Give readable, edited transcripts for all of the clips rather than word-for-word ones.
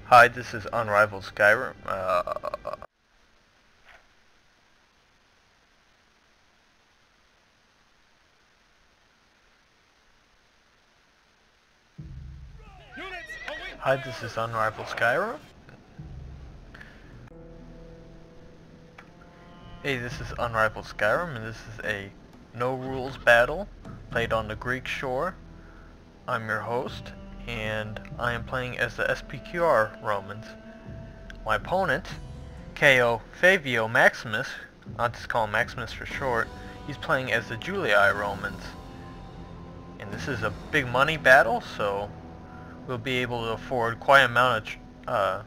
Hi, this is UnrivaledSkyrim. Hi, this is UnrivaledSkyrim. Hey, this is UnrivaledSkyrim, and this is a no-rules battle played on the Greek shore. I'm your host, and I am playing as the SPQR Romans. My opponent, Ko Fabio Maximus, I'll just call him Maximus for short, he's playing as the Julii Romans. And this is a big money battle, so we'll be able to afford quite a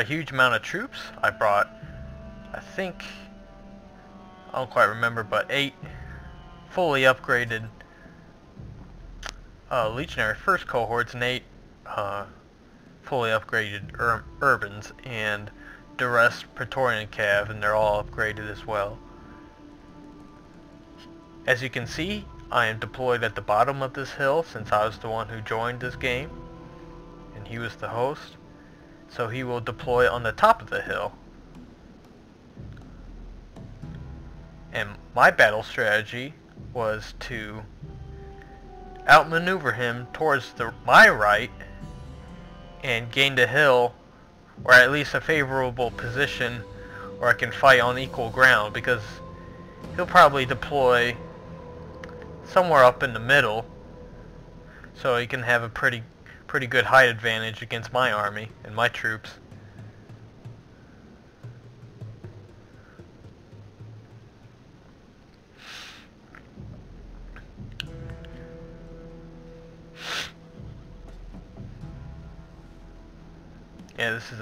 huge amount of troops. I brought, I think, I don't quite remember, but 8 fully upgraded Legionary First cohorts and 8 fully upgraded Urbans, and the rest Praetorian Cav, and they're all upgraded as well. As you can see, I am deployed at the bottom of this hill since I was the one who joined this game and he was the host, so he will deploy on the top of the hill. And my battle strategy was to outmaneuver him towards my right and gain the hill, or at least a favorable position where I can fight on equal ground, because he'll probably deploy somewhere up in the middle, so he can have a pretty good height advantage against my army and my troops. Yeah, this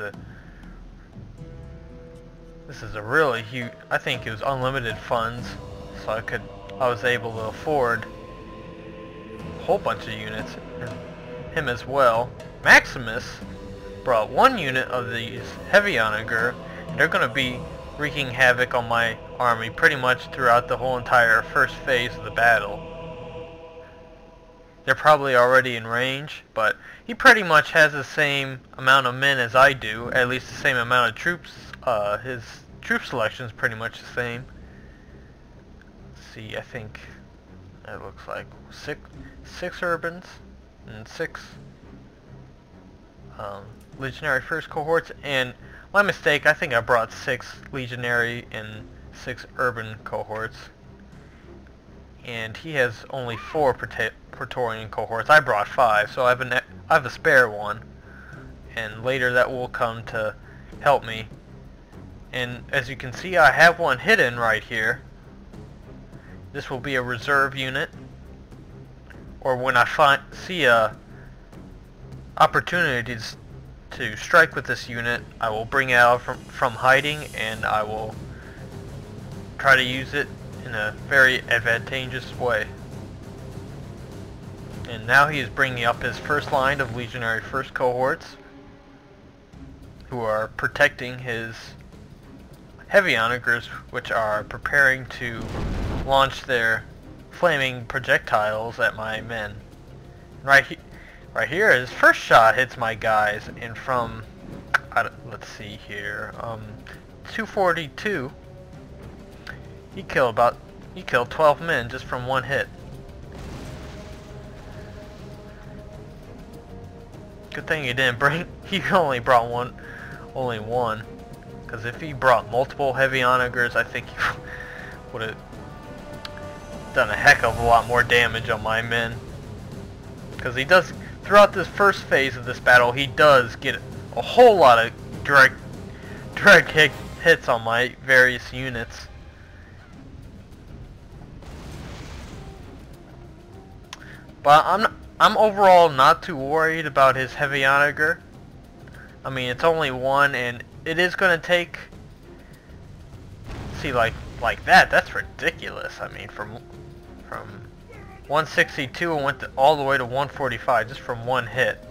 is a really huge, I think it was unlimited funds, so I was able to afford a whole bunch of units, and him as well. Maximus brought 1 unit of these heavy onager, and they're going to be wreaking havoc on my army pretty much throughout the whole entire first phase of the battle. They're probably already in range, but he pretty much has the same amount of men as I do, at least the same amount of troops. His troop selection is pretty much the same. Let's see, I think it looks like six Urbans and 6 Legionary First cohorts, and my mistake, I think I brought 6 Legionary and 6 Urban cohorts. And he has only 4 Praetorian cohorts. I brought 5, so I have a spare one, and later that will come to help me. And as you can see, I have one hidden right here. This will be a reserve unit, or when I see a opportunities to strike with this unit, I will bring it out from hiding, and I will try to use it in a very advantageous way. And now he is bringing up his first line of Legionary First cohorts, who are protecting his heavy onagers, which are preparing to launch their flaming projectiles at my men. Right here, his first shot hits my guys, and from, let's see here, 242, he killed 12 men just from 1 hit. Good thing he didn't he only brought only one, because if he brought multiple heavy onagers, I think he would have done a heck of a lot more damage on my men. Because he does, throughout this first phase of this battle, he does get a whole lot of direct hits on my various units. But I'm overall not too worried about his heavy onager. I mean, it's only 1, and it is going to take, see, like that's ridiculous. I mean, from 162 and went all the way to 145 just from 1 hit.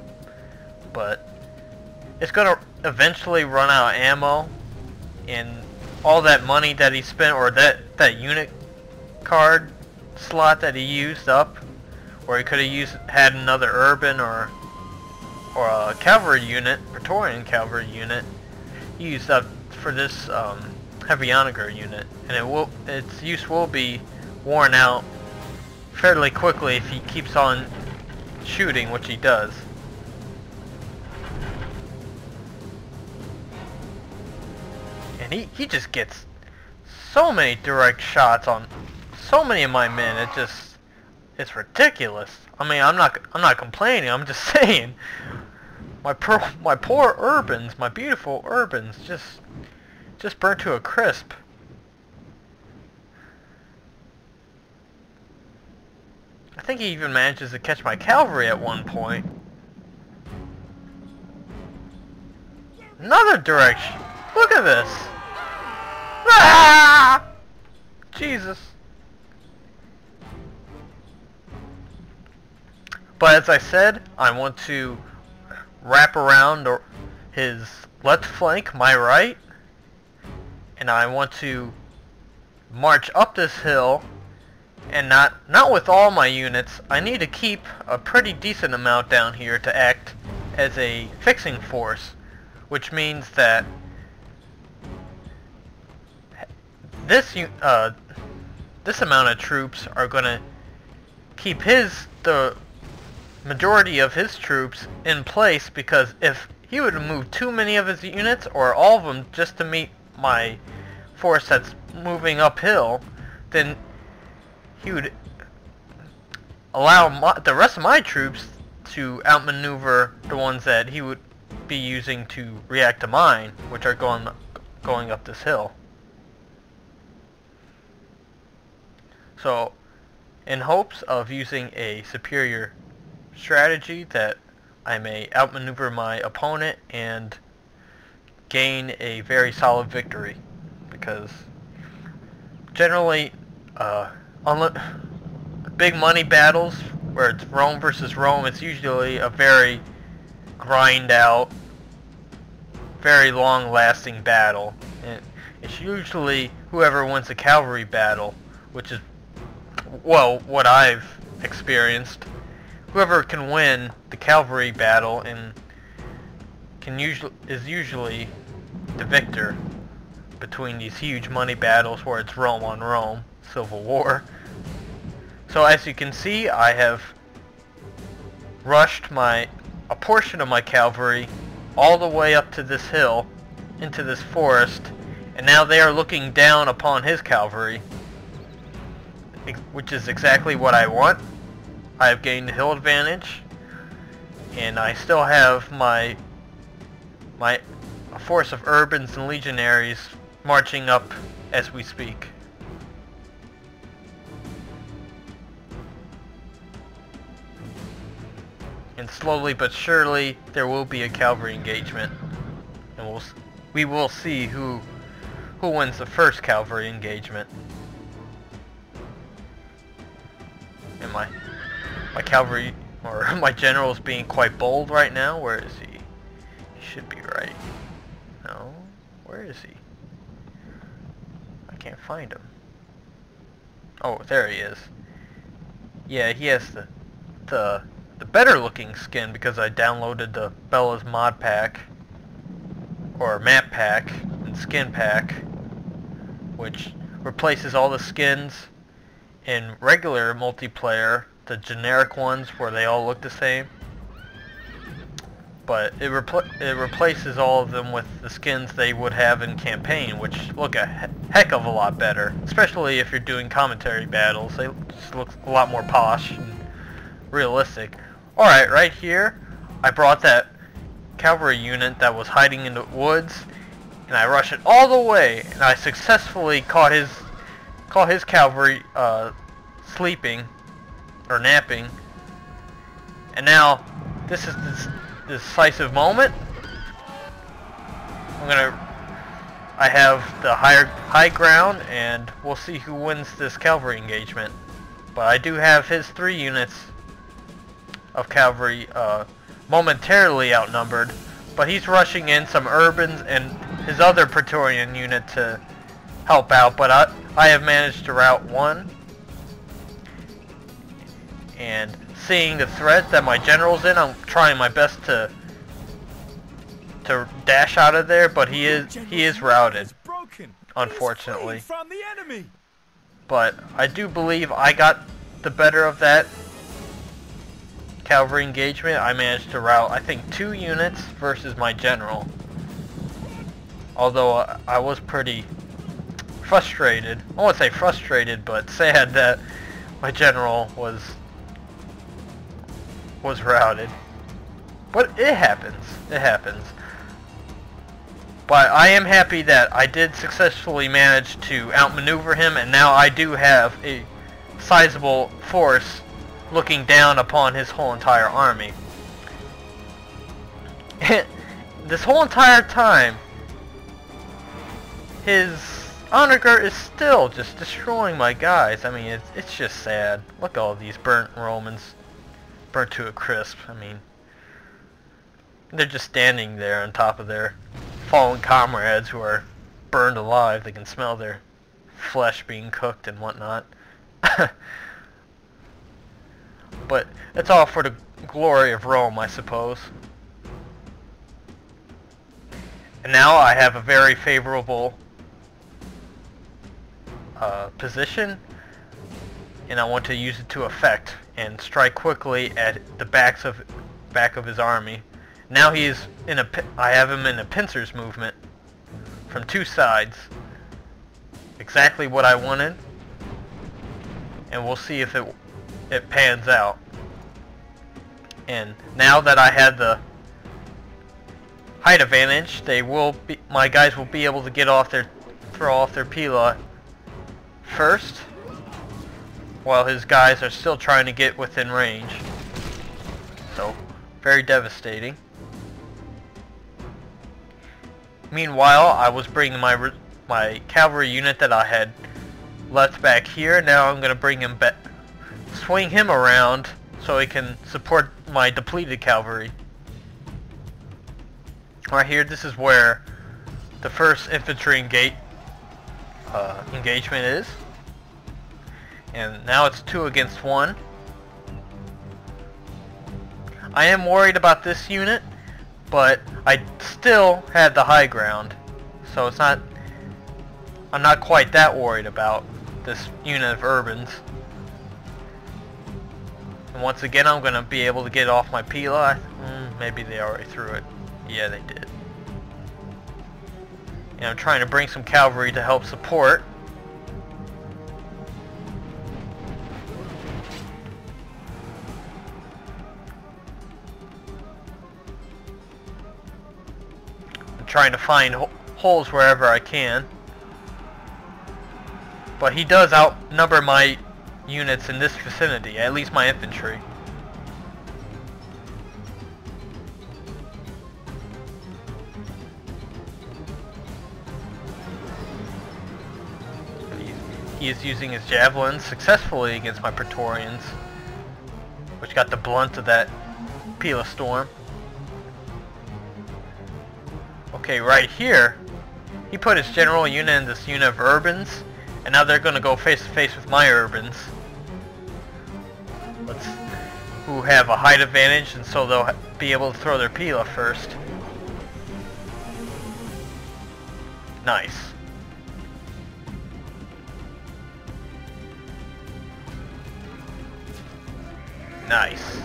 But it's going to eventually run out of ammo, and all that money that he spent, or that unit card slot that he used up, or he could have had another Urban or or a cavalry unit, Praetorian cavalry unit, used up for this heavy onager unit, and its use will be worn out fairly quickly if he keeps on shooting, which he does. And he just gets so many direct shots on so many of my men. It's ridiculous. I mean, I'm not complaining. I'm just saying my poor urbans, my beautiful urbans, just burnt to a crisp. I think he even manages to catch my cavalry at one point. Another direction. Look at this. Ah! Jesus. But as I said, I want to wrap around his left flank, my right, and I want to march up this hill, and not with all my units. I need to keep a pretty decent amount down here to act as a fixing force, which means that this amount of troops are going to keep the majority of his troops in place, because if he would move too many of his units, or all of them, just to meet my force that's moving uphill, then he would allow the rest of my troops to outmaneuver the ones that he would be using to react to mine, which are going up this hill. So, in hopes of using a superior strategy that I may outmaneuver my opponent and gain a very solid victory, because generally big money battles where it's Rome versus Rome, it's usually a very grind out, very long lasting battle, and it's usually whoever wins the cavalry battle, which is, well, what I've experienced. Whoever can win the cavalry battle and is usually the victor between these huge money battles where it's Rome on Rome, civil war. So as you can see, I have rushed a portion of my cavalry all the way up to this hill, into this forest, and now they are looking down upon his cavalry, which is exactly what I want. I have gained the hill advantage, and I still have my force of urbans and legionaries marching up as we speak. And slowly but surely there will be a cavalry engagement, and we will see who wins the first cavalry engagement. And my cavalry, or my general, is being quite bold right now. Where is he? He should be right. No, where is he? I can't find him. Oh, there he is. Yeah, he has the better looking skin, because I downloaded the Bella's mod pack, or map pack and skin pack, which replaces all the skins in regular multiplayer, the generic ones where they all look the same, but it replaces all of them with the skins they would have in campaign, which look a heck of a lot better, especially if you're doing commentary battles. They just look a lot more posh and realistic. Alright, right here, I brought that cavalry unit that was hiding in the woods, and I rushed it all the way, and I successfully caught his cavalry sleeping or napping. And now this is this decisive moment. I have the high ground, and we'll see who wins this cavalry engagement. But I do have his 3 units of cavalry momentarily outnumbered, but he's rushing in some urbans and his other Praetorian unit to help out, but I have managed to rout one. And seeing the threat that my general's in, I'm trying my best to to dash out of there, but he is routed, unfortunately. But I do believe I got the better of that cavalry engagement. I managed to rout, I think, 2 units versus my general. Although I was pretty frustrated. I won't say frustrated, but sad that my general was routed. But it happens. It happens. But I am happy that I did successfully manage to outmaneuver him, and now I do have a sizable force looking down upon his whole entire army. This whole entire time, his honor guard is still just destroying my guys. I mean, it's just sad. Look at all these burnt Romans, burnt to a crisp. I mean, they're just standing there on top of their fallen comrades who are burned alive. They can smell their flesh being cooked and whatnot. But it's all for the glory of Rome, I suppose. And now I have a very favorable position, and I want to use it to effect and strike quickly at the back of his army. Now he is in I have him in a pincers movement from 2 sides. Exactly what I wanted, and we'll see if it pans out. And now that I had the height advantage, my guys will be able to throw off their pila first, while his guys are still trying to get within range. So, very devastating. Meanwhile, I was bringing my cavalry unit that I had left back here. Now I'm going to bring him back, swing him around so he can support my depleted cavalry. Right here, this is where the first infantry engagement is. And now it's 2 against 1. I am worried about this unit, but I still had the high ground, so I'm not quite that worried about this unit of urbans. And once again, I'm going to be able to get off my pila. Maybe they already threw it. Yeah, they did. And I'm trying to bring some cavalry to help support. I'm trying to find holes wherever I can. But he does outnumber my units in this vicinity, at least my infantry. He is using his javelins successfully against my Praetorians, which got the blunt of that Pila storm. Okay, right here, he put his general unit in this unit of urbans, and now they're going to go face to face with my urbans, who have a height advantage, and so they'll be able to throw their Pila first. Nice. Nice.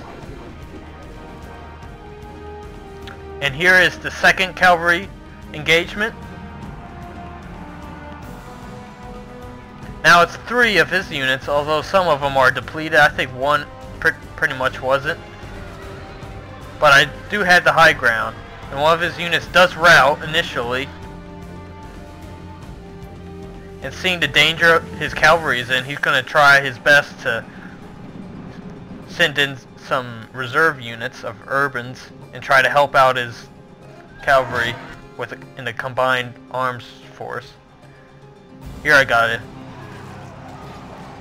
And here is the second cavalry engagement. Now it's 3 of his units, although some of them are depleted. I think one pretty much wasn't. But I do have the high ground. And one of his units does rout initially. And seeing the danger his cavalry is in, he's going to try his best to send in some reserve units of urbans and try to help out his cavalry in the combined arms force. Here I got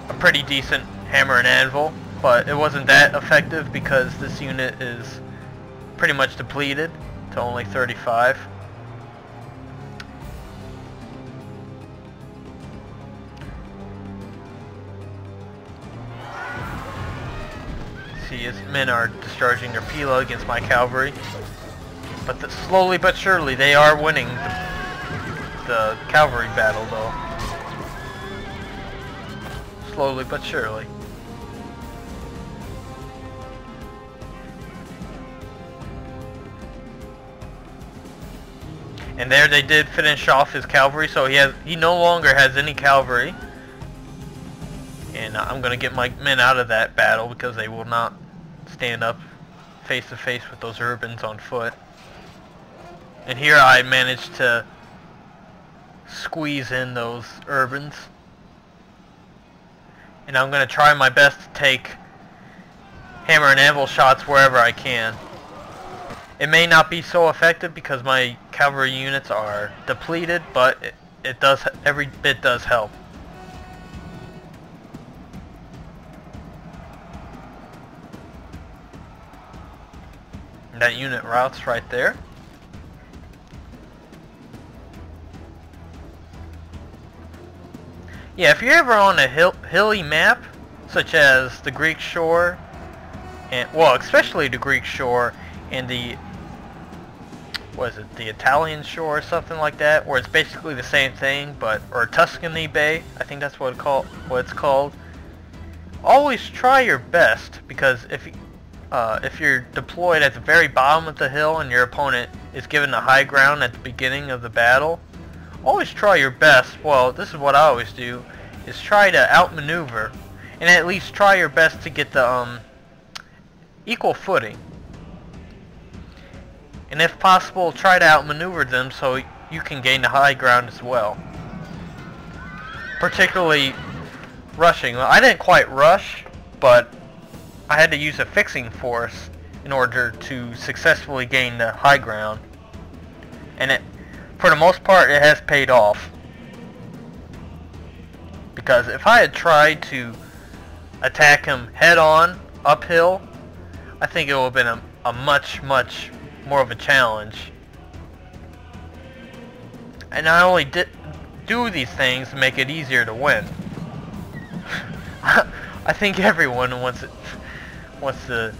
a pretty decent hammer and anvil, but it wasn't that effective because this unit is pretty much depleted to only 35. See, his men are discharging their Pila against my cavalry. But slowly but surely they are winning the cavalry battle though. Slowly but surely. And there they did finish off his cavalry, so he no longer has any cavalry. And I'm gonna get my men out of that battle because they will not stand up face to face with those urbans on foot. And here I managed to squeeze in those urbans. And I'm gonna try my best to take hammer and anvil shots wherever I can. It may not be so effective because my cavalry units are depleted, but it does, every bit does help. And that unit routes right there. Yeah, if you're ever on a hilly map, such as the Greek shore, and well, especially the Greek shore and the the Italian shore or something like that, where it's basically the same thing, but or Tuscany Bay, I think that's what it's called. Always try your best, because if you're deployed at the very bottom of the hill and your opponent is given the high ground at the beginning of the battle, always try your best. Well, this is what I always do, is try to outmaneuver and at least try your best to get the equal footing. And if possible, try to outmaneuver them so you can gain the high ground as well. Particularly rushing. Well, I didn't quite rush, but I had to use a fixing force in order to successfully gain the high ground. And for the most part, it has paid off. Because if I had tried to attack him head on, uphill, I think it would have been a much more of a challenge. And I only do these things to make it easier to win. I think everyone wants to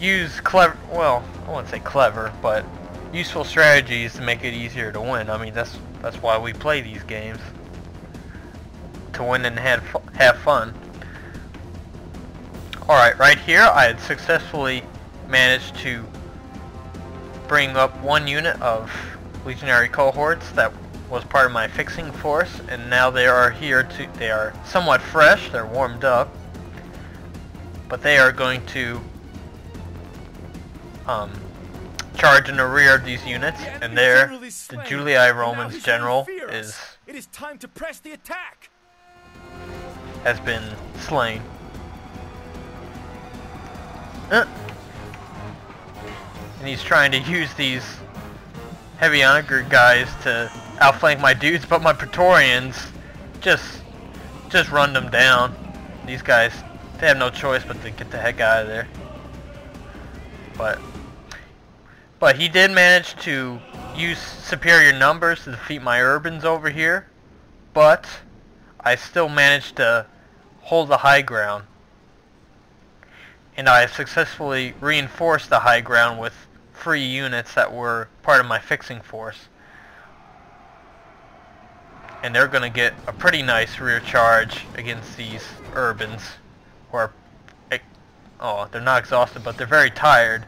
use clever, well, I wouldn't say clever, but useful strategies to make it easier to win. I mean, that's why we play these games, to win and have fun. Alright, right here I had successfully managed to bring up one unit of legionary cohorts that was part of my fixing force, and now they are here they are somewhat fresh, they're warmed up, but they are going to charge in the rear of these units, and there the Julii Romans general is time to press the attack. Has been slain. And he's trying to use these heavy armored guys to outflank my dudes, but my Praetorians just run them down. These guys, they have no choice but to get the heck out of there. But he did manage to use superior numbers to defeat my urbans over here, but I still managed to hold the high ground. And I successfully reinforced the high ground with free units that were part of my fixing force. And they're going to get a pretty nice rear charge against these urbans, who are, oh, they're not exhausted, but they're very tired.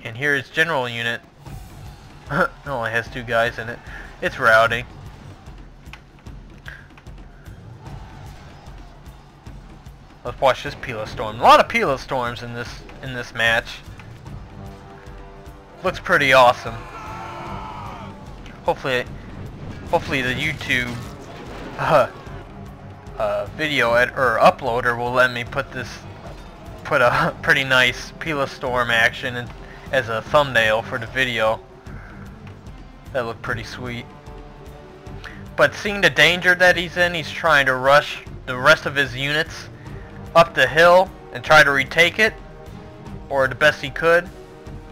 And here is general unit. It only has 2 guys in it. It's routing. Let's watch this Pila Storm. A lot of Pila Storms in this match. Looks pretty awesome. Hopefully the YouTube video or uploader will let me put a pretty nice Pila Storm action as a thumbnail for the video. That looked pretty sweet. But seeing the danger that he's in, he's trying to rush the rest of his units up the hill and try to retake it, or the best he could,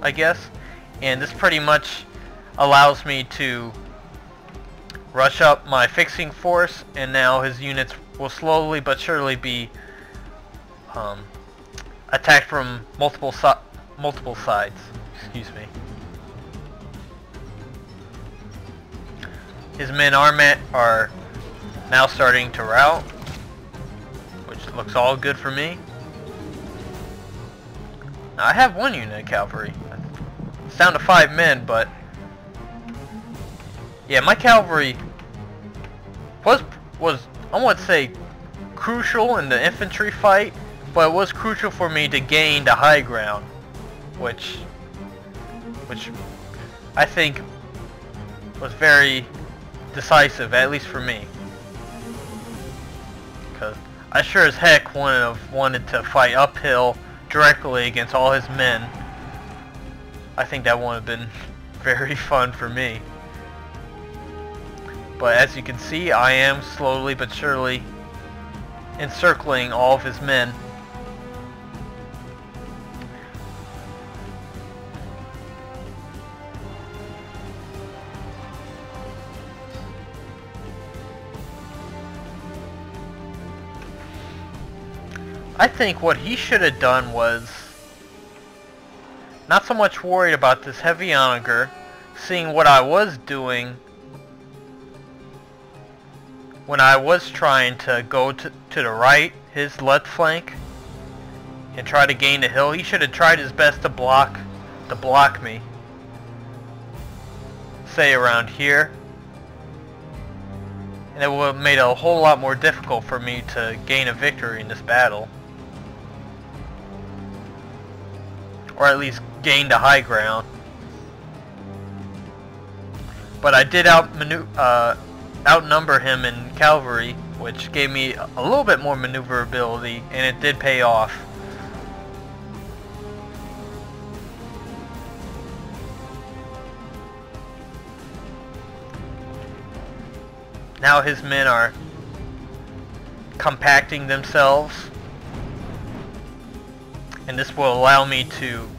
I guess. And this pretty much allows me to rush up my fixing force, and now his units will slowly but surely be attacked from multiple sides. Excuse me. His men are now starting to rout, which looks all good for me. Now, I have one unit of cavalry. It's down to 5 men, but yeah, my cavalry was I won't say crucial in the infantry fight, but it was crucial for me to gain the high ground, which I think was very decisive, at least for me. Because I sure as heck wouldn't have wanted to fight uphill directly against all his men. I think that would have been very fun for me. But as you can see, I am slowly but surely encircling all of his men. I think what he should have done was not so much worried about this heavy onager, seeing what I was doing when I was trying to go to the right, his left flank, and try to gain the hill. He should have tried his best to block me, say around here, and it would have made it a whole lot more difficult for me to gain a victory in this battle. Or at least gain the high ground. But I did outnumber him in cavalry, which gave me a little bit more maneuverability, and it did pay off. Now his men are compacting themselves, and this will allow me to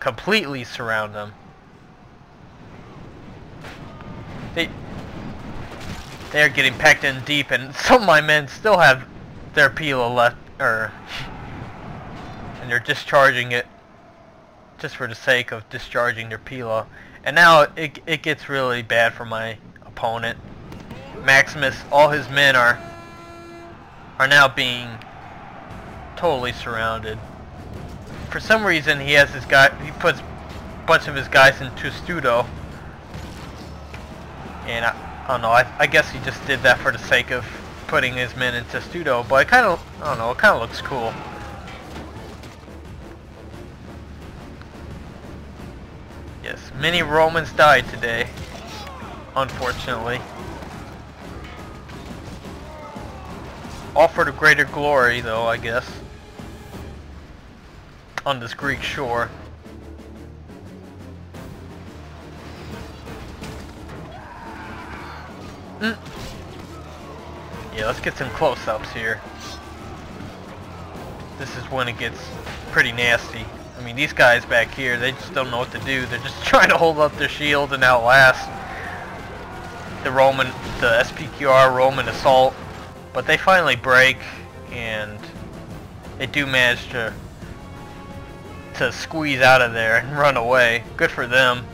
completely surround them. They are getting packed in deep, and some of my men still have their pila left, and they're discharging it just for the sake of discharging their pila. And now it gets really bad for my opponent. Maximus, all his men are now being totally surrounded. For some reason, he puts a bunch of his guys in Testudo, and I don't know. I guess he just did that for the sake of putting his men in Testudo. But it kind of, I don't know, it kind of looks cool. Yes, many Romans died today, unfortunately. All for the greater glory, though, I guess, on this Greek shore. Yeah, let's get some close-ups here. This is when it gets pretty nasty. I mean, these guys back here, they just don't know what to do. They're just trying to hold up their shield and outlast the SPQR Roman assault. But they finally break, and they do manage to squeeze out of there and run away. Good for them.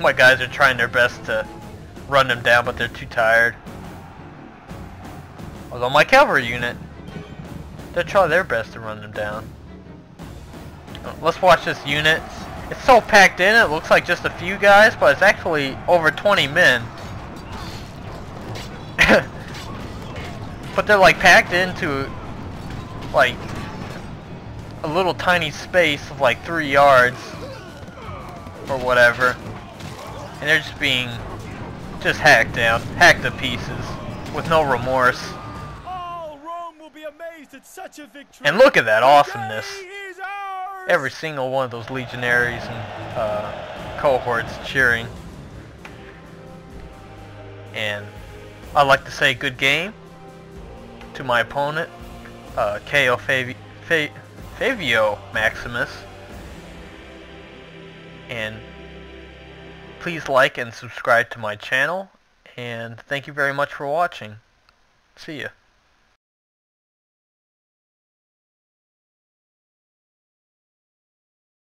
My guys are trying their best to run them down, but they're too tired. Although my cavalry unit, they'll try their best to run them down. Let's watch this unit. It's so packed in, it looks like just a few guys, but it's actually over 20 men. But they're like packed into like a little tiny space of like 3 yards or whatever, and they're just being hacked to pieces with no remorse. All Rome will be amazed at such a victory. And look at that awesomeness! The day is ours. Every single one of those legionaries and cohorts cheering. And I'd like to say good game to my opponent, K.O. Favio Maximus. And please like and subscribe to my channel. And thank you very much for watching. See ya.